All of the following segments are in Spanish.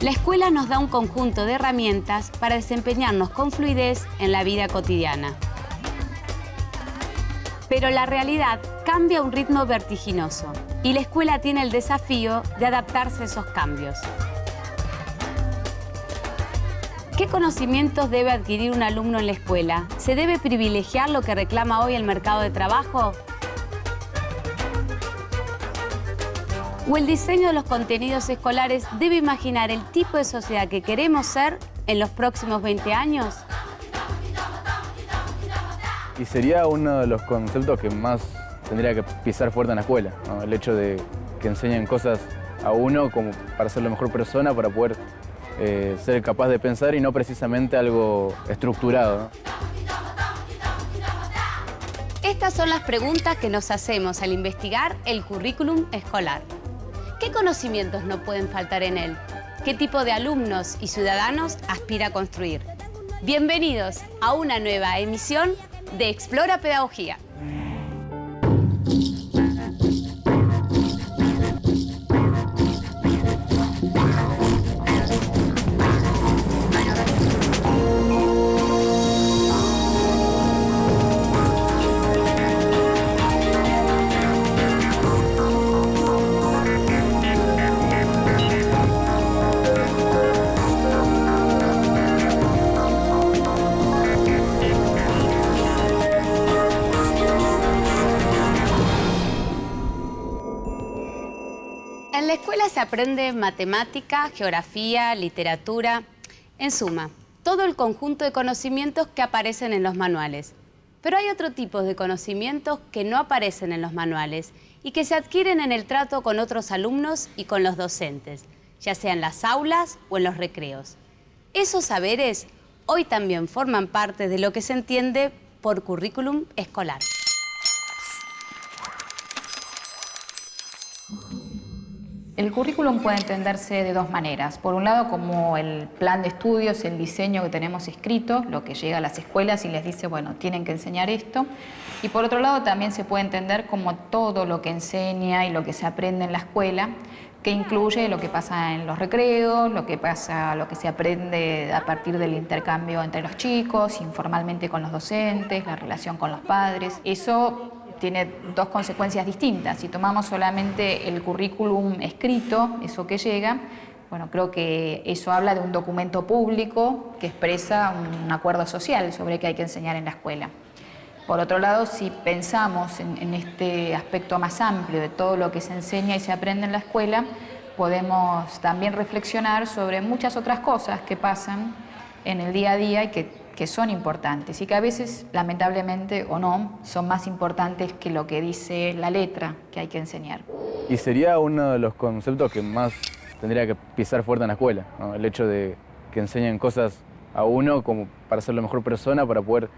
La escuela nos da un conjunto de herramientas para desempeñarnos con fluidez en la vida cotidiana. Pero la realidad cambia a un ritmo vertiginoso y la escuela tiene el desafío de adaptarse a esos cambios. ¿Qué conocimientos debe adquirir un alumno en la escuela? ¿Se debe privilegiar lo que reclama hoy el mercado de trabajo? ¿O el diseño de los contenidos escolares debe imaginar el tipo de sociedad que queremos ser en los próximos 20 años? Y sería uno de los conceptos que más tendría que pisar fuerte en la escuela, ¿no? El hecho de que enseñen cosas a uno como para ser la mejor persona, para poder ser capaz de pensar y no precisamente algo estructurado, ¿no? Estas son las preguntas que nos hacemos al investigar el currículum escolar. ¿Qué conocimientos no pueden faltar en él? ¿Qué tipo de alumnos y ciudadanos aspira a construir? Bienvenidos a una nueva emisión de Explora Pedagogía. En la escuela se aprende matemática, geografía, literatura, en suma, todo el conjunto de conocimientos que aparecen en los manuales. Pero hay otro tipo de conocimientos que no aparecen en los manuales y que se adquieren en el trato con otros alumnos y con los docentes, ya sea en las aulas o en los recreos. Esos saberes hoy también forman parte de lo que se entiende por currículum escolar. El currículum puede entenderse de dos maneras. Por un lado, como el plan de estudios, el diseño que tenemos escrito, lo que llega a las escuelas y les dice, bueno, tienen que enseñar esto. Y por otro lado, también se puede entender como todo lo que enseña y lo que se aprende en la escuela, que incluye lo que pasa en los recreos, lo que se aprende a partir del intercambio entre los chicos, informalmente con los docentes, la relación con los padres. Eso tiene dos consecuencias distintas. Si tomamos solamente el currículum escrito, eso que llega, bueno, creo que eso habla de un documento público que expresa un acuerdo social sobre qué hay que enseñar en la escuela. Por otro lado, si pensamos en este aspecto más amplio de todo lo que se enseña y se aprende en la escuela, podemos también reflexionar sobre muchas otras cosas que pasan en el día a día y que son importantes y que a veces, lamentablemente o no, son más importantes que lo que dice la letra que hay que enseñar. Y sería uno de los conceptos que más tendría que pisar fuerte en la escuela, ¿no? El hecho de que enseñen cosas a uno como para ser la mejor persona, para poder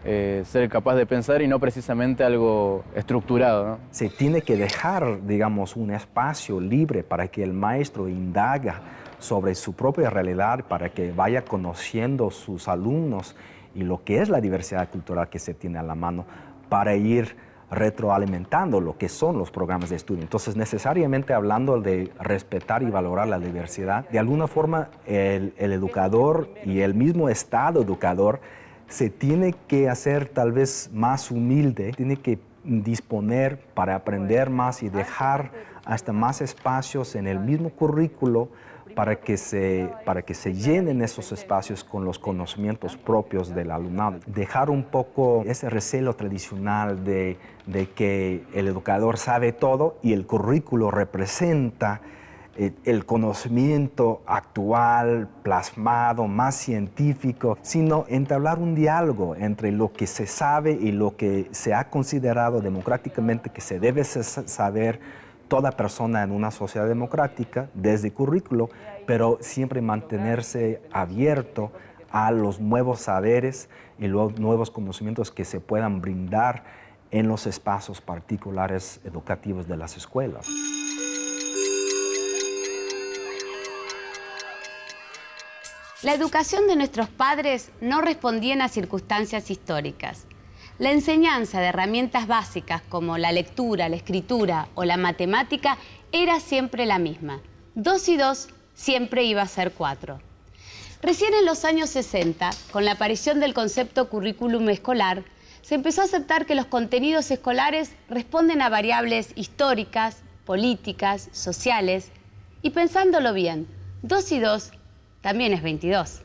ser capaz de pensar y no precisamente algo estructurado, ¿no? Se tiene que dejar, digamos, un espacio libre para que el maestro indaga sobre su propia realidad, para que vaya conociendo sus alumnos y lo que es la diversidad cultural que se tiene a la mano, para ir retroalimentando lo que son los programas de estudio. Entonces, necesariamente hablando de respetar y valorar la diversidad, de alguna forma el educador y el mismo Estado educador se tiene que hacer tal vez más humilde, tiene que disponer para aprender más y dejar hasta más espacios en el mismo currículo para que se llenen esos espacios con los conocimientos propios del alumnado. Dejar un poco ese recelo tradicional de que el educador sabe todo y el currículo representa el conocimiento actual, plasmado, más científico, sino entablar un diálogo entre lo que se sabe y lo que se ha considerado democráticamente que se debe saber toda persona en una sociedad democrática desde currículo, pero siempre mantenerse abierto a los nuevos saberes y los nuevos conocimientos que se puedan brindar en los espacios particulares educativos de las escuelas. La educación de nuestros padres no respondía a circunstancias históricas. La enseñanza de herramientas básicas como la lectura, la escritura o la matemática era siempre la misma. 2 y 2 siempre iba a ser 4. Recién en los años 60, con la aparición del concepto currículum escolar, se empezó a aceptar que los contenidos escolares responden a variables históricas, políticas, sociales, y pensándolo bien, 2 y 2 también es 22.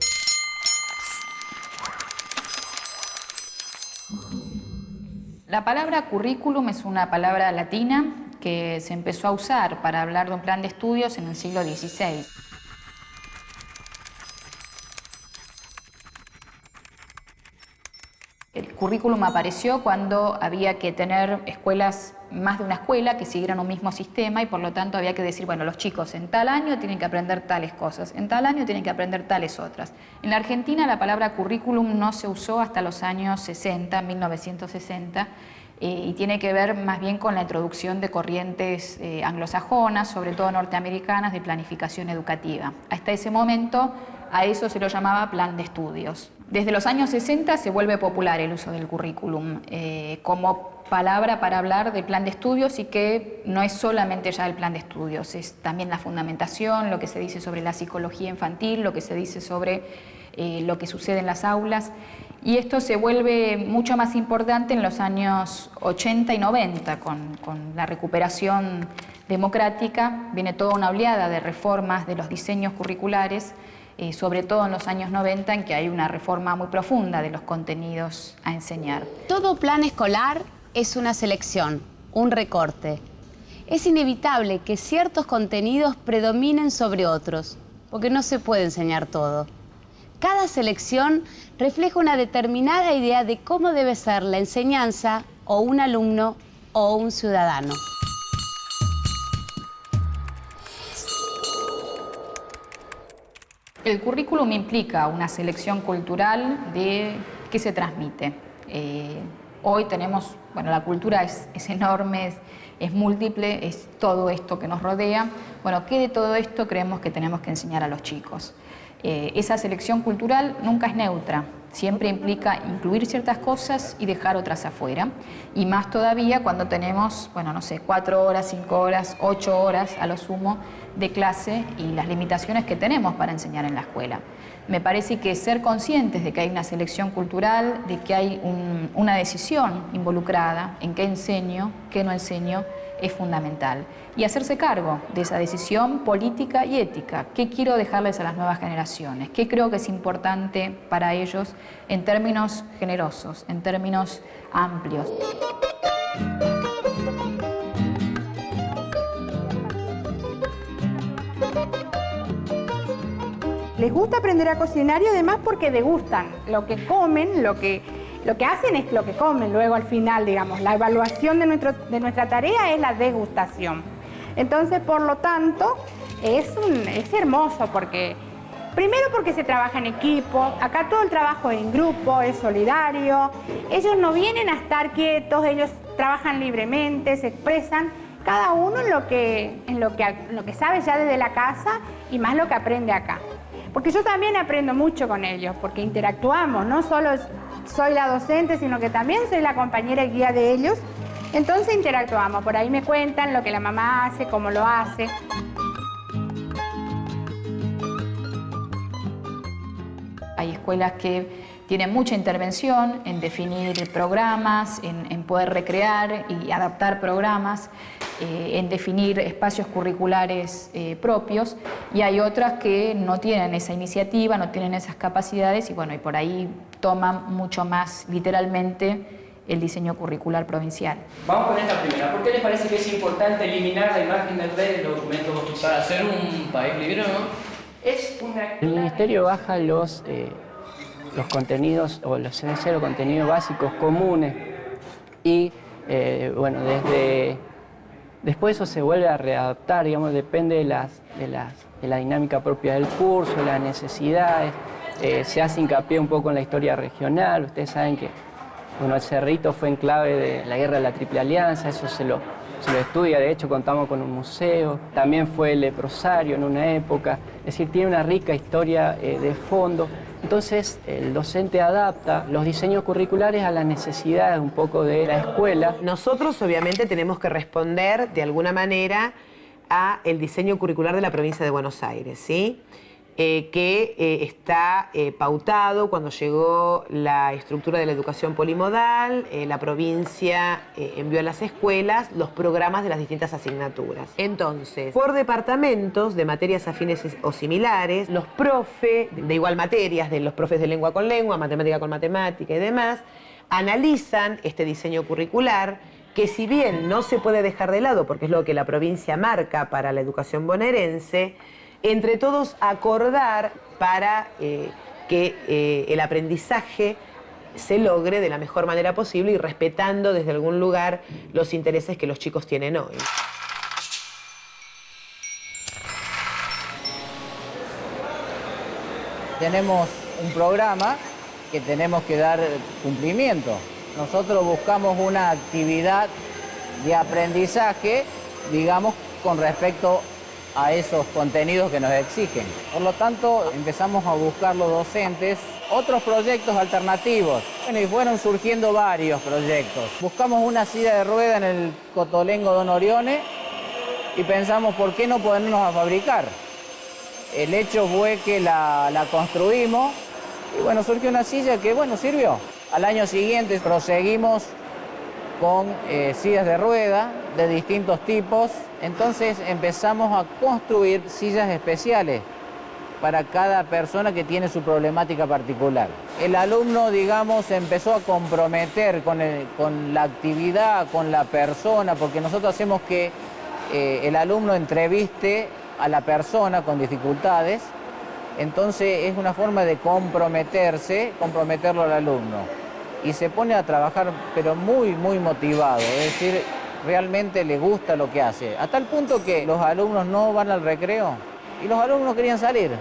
La palabra currículum es una palabra latina que se empezó a usar para hablar de un plan de estudios en el siglo XVI. El currículum apareció cuando había que tener escuelas, más de una escuela, que siguieran un mismo sistema y por lo tanto había que decir, bueno, los chicos en tal año tienen que aprender tales cosas, en tal año tienen que aprender tales otras. En la Argentina la palabra currículum no se usó hasta los años 60, 1960, y tiene que ver más bien con la introducción de corrientes anglosajonas, sobre todo norteamericanas, de planificación educativa. Hasta ese momento a eso se lo llamaba plan de estudios. Desde los años 60 se vuelve popular el uso del currículum como palabra para hablar de plan de estudios y que no es solamente ya el plan de estudios, es también la fundamentación, lo que se dice sobre la psicología infantil, lo que se dice sobre lo que sucede en las aulas. Y esto se vuelve mucho más importante en los años 80 y 90 con la recuperación democrática. Viene toda una oleada de reformas de los diseños curriculares, sobre todo en los años 90, en que hay una reforma muy profunda de los contenidos a enseñar. Todo plan escolar es una selección, un recorte. Es inevitable que ciertos contenidos predominen sobre otros, porque no se puede enseñar todo. Cada selección refleja una determinada idea de cómo debe ser la enseñanza o un alumno o un ciudadano. El currículum implica una selección cultural de qué se transmite. Hoy tenemos, bueno, la cultura es enorme, es múltiple, es todo esto que nos rodea. Bueno, ¿qué de todo esto creemos que tenemos que enseñar a los chicos? Esa selección cultural nunca es neutra, siempre implica incluir ciertas cosas y dejar otras afuera. Y más todavía cuando tenemos, bueno, no sé, 4 horas, 5 horas, 8 horas a lo sumo de clase y las limitaciones que tenemos para enseñar en la escuela. Me parece que ser conscientes de que hay una selección cultural, de que hay una decisión involucrada en qué enseño, qué no enseño, es fundamental. Y hacerse cargo de esa decisión política y ética. ¿Qué quiero dejarles a las nuevas generaciones? ¿Qué creo que es importante para ellos en términos generosos, en términos amplios? Les gusta aprender a cocinar y además porque degustan lo que comen, lo que hacen es lo que comen luego al final, digamos. La evaluación de nuestra tarea es la degustación. Entonces, por lo tanto, es hermoso porque, primero porque se trabaja en equipo, acá todo el trabajo es en grupo, es solidario, ellos no vienen a estar quietos, ellos trabajan libremente, se expresan, cada uno en lo que sabe ya desde la casa y más lo que aprende acá. Porque yo también aprendo mucho con ellos, porque interactuamos, no solo soy la docente, sino que también soy la compañera y guía de ellos. Entonces interactuamos, por ahí me cuentan lo que la mamá hace, cómo lo hace. Hay escuelas que tienen mucha intervención en definir programas, en poder recrear y adaptar programas, en definir espacios curriculares propios, y hay otras que no tienen esa iniciativa, no tienen esas capacidades y bueno, y por ahí toman mucho más literalmente el diseño curricular provincial. Vamos con esta primera. ¿Por qué les parece que es importante eliminar la imagen del rey de los documentos oficiales? Para ser un país libre, ¿no? El Ministerio baja los contenidos o los esenciales contenidos básicos comunes y bueno, después eso se vuelve a readaptar, digamos, depende de la dinámica propia del curso, las necesidades, se hace hincapié un poco en la historia regional. Ustedes saben que bueno, el Cerrito fue enclave de la guerra de la Triple Alianza, eso se lo estudia, de hecho contamos con un museo, también fue el leprosario en una época, es decir, tiene una rica historia de fondo. Entonces el docente adapta los diseños curriculares a las necesidades un poco de la escuela. Nosotros obviamente tenemos que responder de alguna manera a el diseño curricular de la provincia de Buenos Aires, ¿sí? Que está pautado cuando llegó la estructura de la educación polimodal. La provincia envió a las escuelas los programas de las distintas asignaturas. Entonces, por departamentos de materias afines o similares, los profes de igual materias, de los profes de lengua con lengua, matemática con matemática y demás, analizan este diseño curricular que, si bien no se puede dejar de lado porque es lo que la provincia marca para la educación bonaerense, entre todos acordar para que el aprendizaje se logre de la mejor manera posible y respetando desde algún lugar los intereses que los chicos tienen hoy. Tenemos un programa que tenemos que dar cumplimiento. Nosotros buscamos una actividad de aprendizaje, digamos, con respecto a esos contenidos que nos exigen. Por lo tanto, empezamos a buscar los docentes otros proyectos alternativos. Bueno, y fueron surgiendo varios proyectos. Buscamos una silla de rueda en el Cotolengo Don Orione y pensamos, ¿por qué no ponernos a fabricar? El hecho fue que la construimos y bueno, surgió una silla que, bueno, sirvió. Al año siguiente proseguimos con sillas de rueda de distintos tipos. Entonces empezamos a construir sillas especiales para cada persona que tiene su problemática particular. El alumno, digamos, se empezó a comprometer con la actividad, con la persona, porque nosotros hacemos que el alumno entreviste a la persona con dificultades. Entonces es una forma de comprometerlo al alumno. Y se pone a trabajar, pero muy, muy motivado, es decir, realmente le gusta lo que hace. A tal punto que los alumnos no van al recreo y los alumnos querían salir.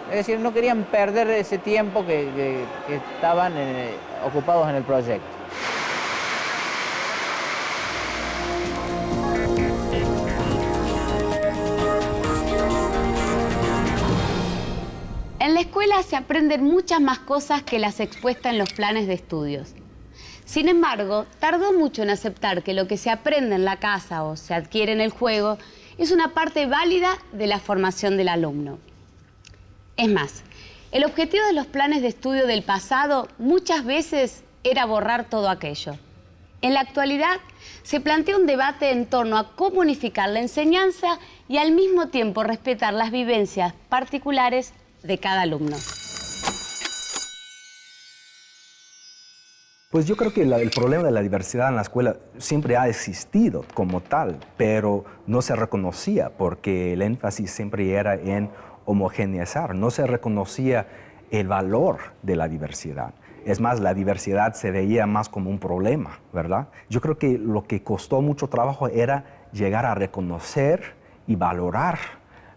Es decir, no querían perder ese tiempo que estaban ocupados en el proyecto. En la escuela se aprenden muchas más cosas que las expuestas en los planes de estudios. Sin embargo, tardó mucho en aceptar que lo que se aprende en la casa o se adquiere en el juego es una parte válida de la formación del alumno. Es más, el objetivo de los planes de estudio del pasado muchas veces era borrar todo aquello. En la actualidad se plantea un debate en torno a cómo unificar la enseñanza y al mismo tiempo respetar las vivencias particulares de cada alumno. Pues yo creo que el problema de la diversidad en la escuela siempre ha existido como tal, pero no se reconocía porque el énfasis siempre era en homogeneizar, no se reconocía el valor de la diversidad. Es más, la diversidad se veía más como un problema, ¿verdad? Yo creo que lo que costó mucho trabajo era llegar a reconocer y valorar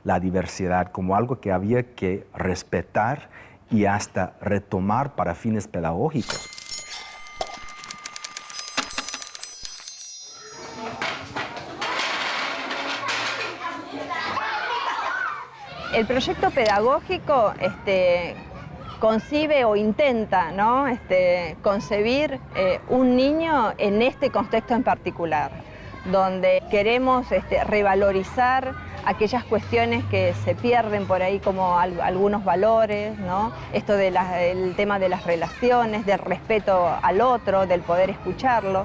la diversidad como algo que había que respetar y hasta retomar para fines pedagógicos. El proyecto pedagógico concibe o intenta, ¿no? concebir un niño en este contexto en particular, donde queremos revalorizar aquellas cuestiones que se pierden por ahí, como algunos valores, ¿no? Esto del tema de las relaciones, del respeto al otro, del poder escucharlo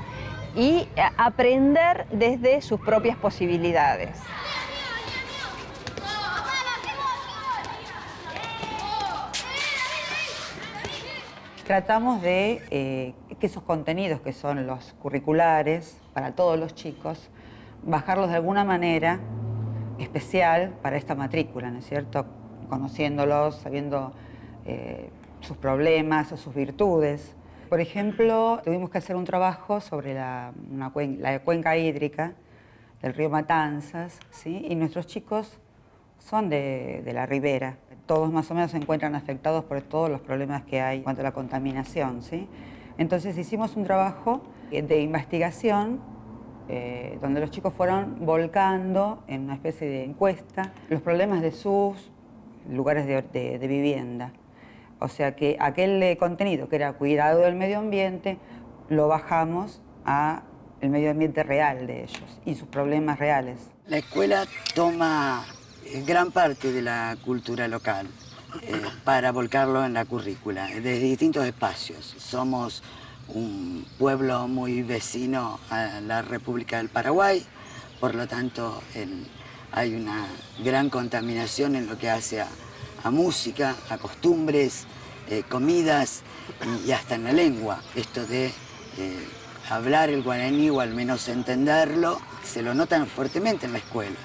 y aprender desde sus propias posibilidades. Tratamos de que esos contenidos que son los curriculares para todos los chicos, bajarlos de alguna manera especial para esta matrícula, ¿no es cierto? Conociéndolos, sabiendo sus problemas o sus virtudes. Por ejemplo, tuvimos que hacer un trabajo sobre la cuenca hídrica del río Matanzas, ¿sí? Y nuestros chicos son de la ribera. Todos más o menos se encuentran afectados por todos los problemas que hay en cuanto a la contaminación, ¿sí? Entonces hicimos un trabajo de investigación donde los chicos fueron volcando en una especie de encuesta los problemas de sus lugares de vivienda. O sea que aquel contenido que era cuidado del medio ambiente lo bajamos a el medio ambiente real de ellos y sus problemas reales. La escuela toma gran parte de la cultura local para volcarlo en la currícula, desde distintos espacios. Somos un pueblo muy vecino a la República del Paraguay, por lo tanto hay una gran contaminación en lo que hace a música, a costumbres, comidas y hasta en la lengua. Esto de hablar el guaraní o al menos entenderlo, se lo notan fuertemente en la escuela.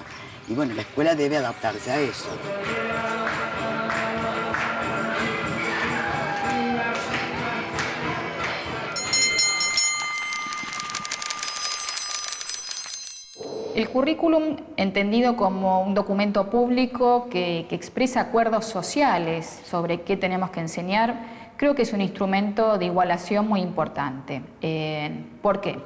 Y bueno, la escuela debe adaptarse a eso. El currículum, entendido como un documento público que expresa acuerdos sociales sobre qué tenemos que enseñar, creo que es un instrumento de igualación muy importante. ¿Por qué?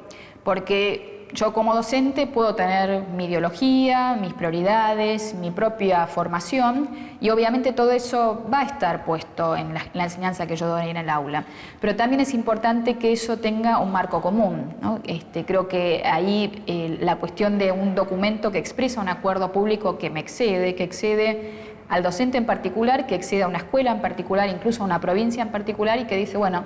Porque yo como docente puedo tener mi ideología, mis prioridades, mi propia formación y obviamente todo eso va a estar puesto en la enseñanza que yo doy en el aula. Pero también es importante que eso tenga un marco común, ¿no? Creo que ahí la cuestión de un documento que expresa un acuerdo público que excede al docente en particular, que excede a una escuela en particular, incluso a una provincia en particular y que dice, bueno,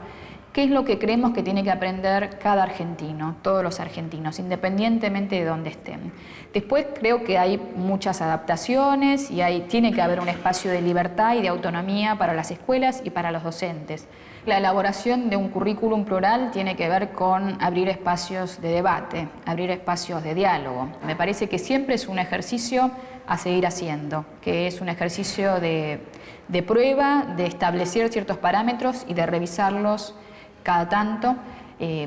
¿qué es lo que creemos que tiene que aprender cada argentino, todos los argentinos, independientemente de dónde estén? Después creo que hay muchas adaptaciones y tiene que haber un espacio de libertad y de autonomía para las escuelas y para los docentes. La elaboración de un currículum plural tiene que ver con abrir espacios de debate, abrir espacios de diálogo. Me parece que siempre es un ejercicio a seguir haciendo, que es un ejercicio de prueba, de establecer ciertos parámetros y de revisarlos cada tanto,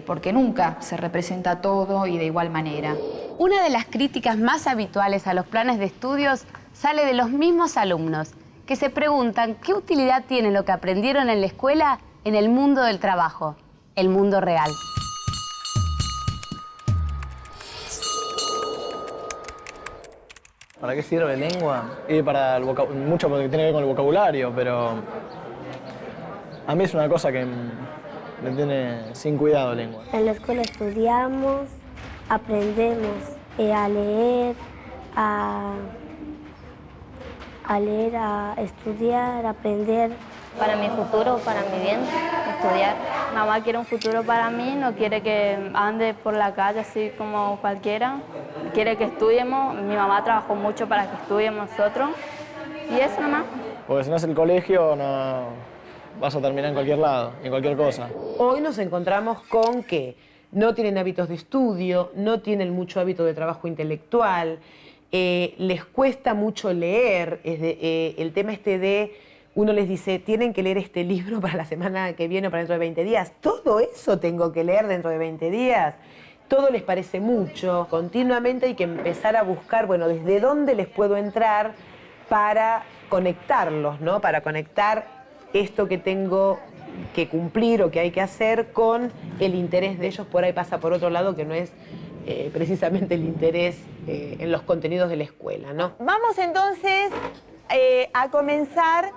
porque nunca se representa todo y de igual manera. Una de las críticas más habituales a los planes de estudios sale de los mismos alumnos, que se preguntan qué utilidad tiene lo que aprendieron en la escuela en el mundo del trabajo, el mundo real. ¿Para qué sirve lengua? Y para mucho porque tiene que ver con el vocabulario, pero a mí es una cosa que me tiene sin cuidado lengua. En la escuela estudiamos, aprendemos a leer, a estudiar, a aprender. Para mi futuro, para mi bien, estudiar. Mamá quiere un futuro para mí, no quiere que ande por la calle así como cualquiera. Quiere que estudiemos, mi mamá trabajó mucho para que estudiemos nosotros. Y eso nomás. Porque si no es el colegio, no vas a terminar en cualquier lado, en cualquier cosa. Hoy nos encontramos con que no tienen hábitos de estudio, no tienen mucho hábito de trabajo intelectual, les cuesta mucho leer, el tema de... Uno les dice, tienen que leer este libro para la semana que viene o para dentro de 20 días. Todo eso tengo que leer dentro de 20 días. Todo les parece mucho. Continuamente hay que empezar a buscar, bueno, desde dónde les puedo entrar para conectarlos, ¿no? Para conectar esto que tengo que cumplir o que hay que hacer con el interés de ellos. Por ahí pasa por otro lado que no es precisamente el interés en los contenidos de la escuela, ¿no? Vamos entonces a comenzar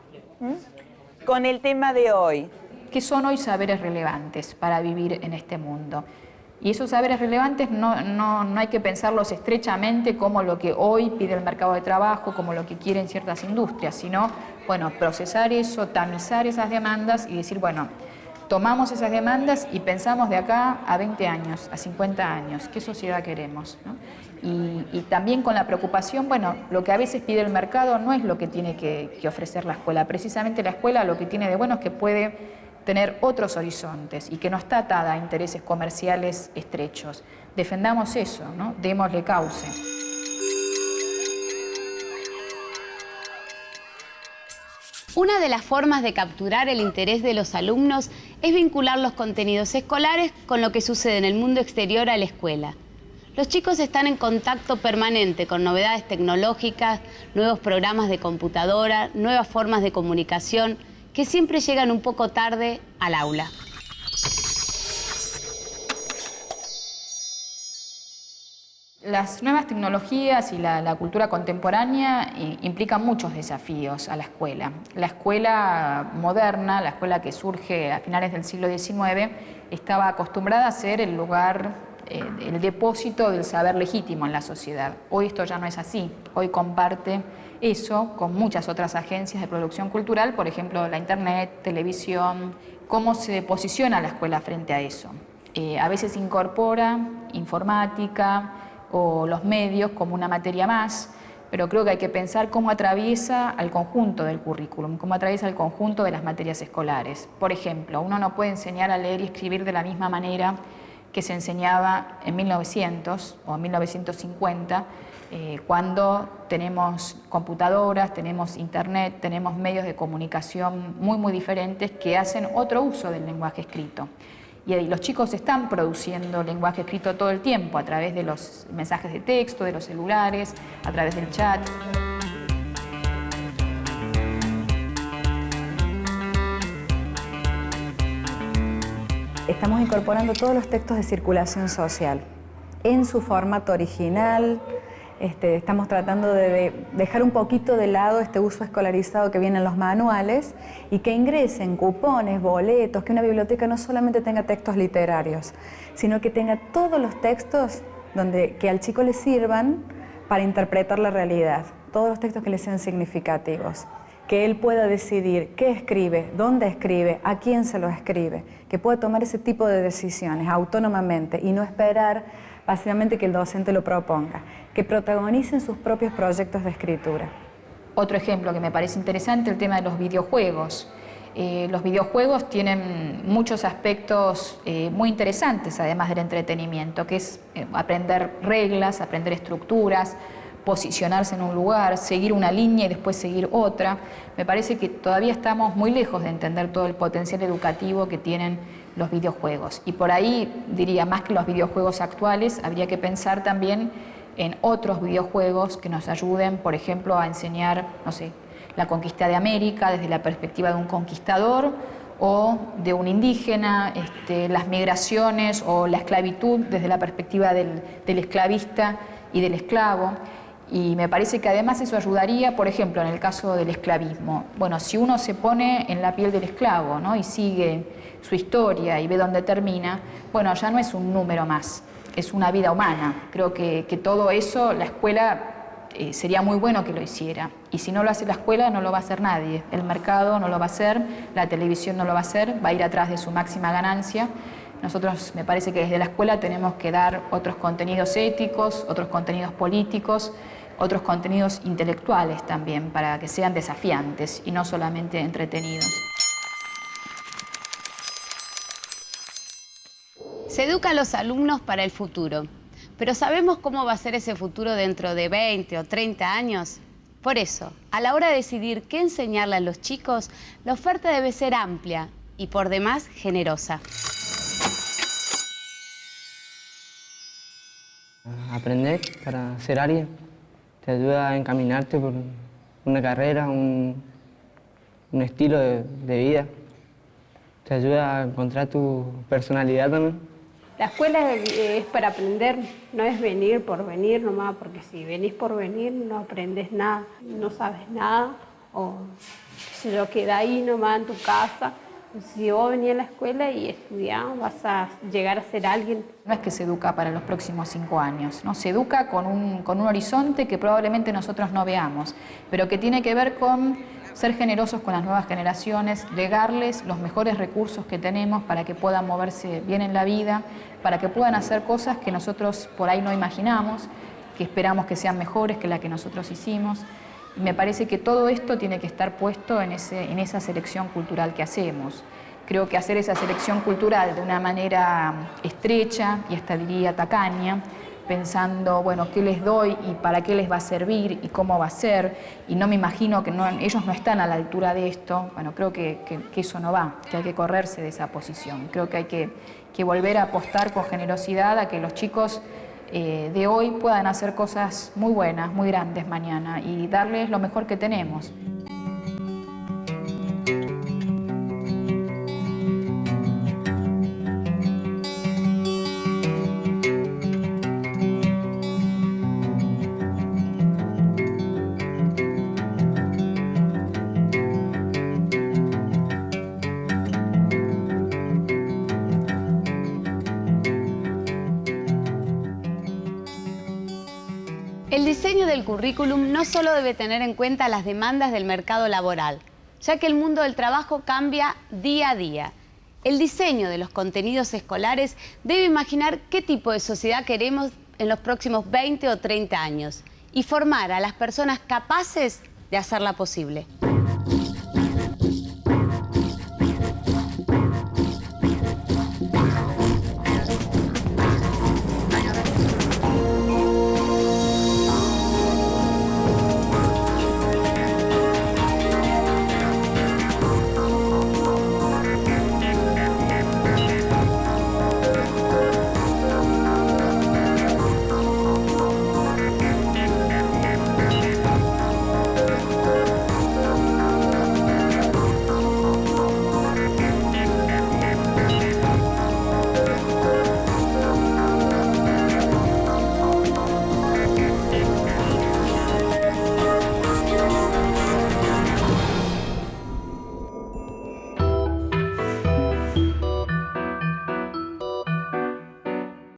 con el tema de hoy. ¿Qué son hoy saberes relevantes para vivir en este mundo? Y esos saberes relevantes no hay que pensarlos estrechamente como lo que hoy pide el mercado de trabajo, como lo que quieren ciertas industrias, sino, bueno, procesar eso, tamizar esas demandas y decir, bueno, tomamos esas demandas y pensamos de acá a 20 años, a 50 años, ¿qué sociedad queremos, ¿no? Y también con la preocupación, bueno, lo que a veces pide el mercado no es lo que tiene que ofrecer la escuela. Precisamente la escuela lo que tiene de bueno es que puede tener otros horizontes y que no está atada a intereses comerciales estrechos. Defendamos eso, ¿no? Démosle cauce. Una de las formas de capturar el interés de los alumnos es vincular los contenidos escolares con lo que sucede en el mundo exterior a la escuela. Los chicos están en contacto permanente con novedades tecnológicas, nuevos programas de computadora, nuevas formas de comunicación que siempre llegan un poco tarde al aula. Las nuevas tecnologías y la cultura contemporánea implican muchos desafíos a la escuela. La escuela moderna, la escuela que surge a finales del siglo XIX, estaba acostumbrada a ser el lugar el depósito del saber legítimo en la sociedad. Hoy esto ya no es así. Hoy comparte eso con muchas otras agencias de producción cultural, por ejemplo, la internet, televisión. ¿Cómo se posiciona la escuela frente a eso? A veces incorpora informática o los medios como una materia más, pero creo que hay que pensar cómo atraviesa al conjunto del currículum, cómo atraviesa el conjunto de las materias escolares. Por ejemplo, uno no puede enseñar a leer y escribir de la misma manera que se enseñaba en 1900 o en 1950, cuando tenemos computadoras, tenemos internet, tenemos medios de comunicación muy diferentes que hacen otro uso del lenguaje escrito. Y los chicos están produciendo lenguaje escrito todo el tiempo a través de los mensajes de texto, de los celulares, a través del chat. Estamos incorporando todos los textos de circulación social en su formato original. Estamos tratando de dejar un poquito de lado este uso escolarizado que viene en los manuales y que ingresen cupones, boletos, que una biblioteca no solamente tenga textos literarios, sino que tenga todos los textos que al chico le sirvan para interpretar la realidad, todos los textos que le sean significativos, que él pueda decidir qué escribe, dónde escribe, a quién se lo escribe, que pueda tomar ese tipo de decisiones autónomamente y no esperar básicamente que el docente lo proponga, que protagonicen sus propios proyectos de escritura. Otro ejemplo que me parece interesante, el tema de los videojuegos. Los videojuegos tienen muchos aspectos muy interesantes, además del entretenimiento, que es aprender reglas, aprender estructuras, posicionarse en un lugar, seguir una línea y después seguir otra. Me parece que todavía estamos muy lejos de entender todo el potencial educativo que tienen los videojuegos. Y por ahí, diría, más que los videojuegos actuales, habría que pensar también en otros videojuegos que nos ayuden, por ejemplo, a enseñar, no sé, la conquista de América desde la perspectiva de un conquistador o de un indígena, las migraciones o la esclavitud desde la perspectiva del esclavista y del esclavo. Y me parece que además eso ayudaría, por ejemplo, en el caso del esclavismo. Bueno, si uno se pone en la piel del esclavo, ¿no?, y sigue su historia y ve dónde termina, bueno, ya no es un número más, es una vida humana. Creo que todo eso la escuela sería muy bueno que lo hiciera. Y si no lo hace la escuela, no lo va a hacer nadie. El mercado no lo va a hacer, la televisión no lo va a hacer, va a ir atrás de su máxima ganancia. Nosotros, me parece que desde la escuela tenemos que dar otros contenidos éticos, otros contenidos políticos, otros contenidos intelectuales también, para que sean desafiantes y no solamente entretenidos. Se educa a los alumnos para el futuro, pero ¿sabemos cómo va a ser ese futuro dentro de 20 o 30 años? Por eso, a la hora de decidir qué enseñarle a los chicos, la oferta debe ser amplia y por demás generosa. Aprender para ser alguien te ayuda a encaminarte por una carrera, un estilo de vida. Te ayuda a encontrar tu personalidad también. La escuela es para aprender, no es venir por venir nomás, porque si venís por venir no aprendes nada, no sabes nada, o se lo queda ahí nomás en tu casa. Si vos venís a la escuela y estudiás, vas a llegar a ser alguien. No es que se educa para los próximos 5 años, ¿no? Se educa con un horizonte que probablemente nosotros no veamos, pero que tiene que ver con ser generosos con las nuevas generaciones, legarles los mejores recursos que tenemos para que puedan moverse bien en la vida, para que puedan hacer cosas que nosotros por ahí no imaginamos, que esperamos que sean mejores que las que nosotros hicimos. Y me parece que todo esto tiene que estar puesto en esa selección cultural que hacemos. Creo que hacer esa selección cultural de una manera estrecha y hasta diría tacaña, pensando, bueno, qué les doy y para qué les va a servir y cómo va a ser, y no me imagino que ellos no están a la altura de esto, bueno, creo que eso no va, que hay que correrse de esa posición. Creo que hay que volver a apostar con generosidad a que los chicos de hoy puedan hacer cosas muy buenas, muy grandes mañana y darles lo mejor que tenemos. El diseño del currículum no solo debe tener en cuenta las demandas del mercado laboral, ya que el mundo del trabajo cambia día a día. El diseño de los contenidos escolares debe imaginar qué tipo de sociedad queremos en los próximos 20 o 30 años y formar a las personas capaces de hacerla posible.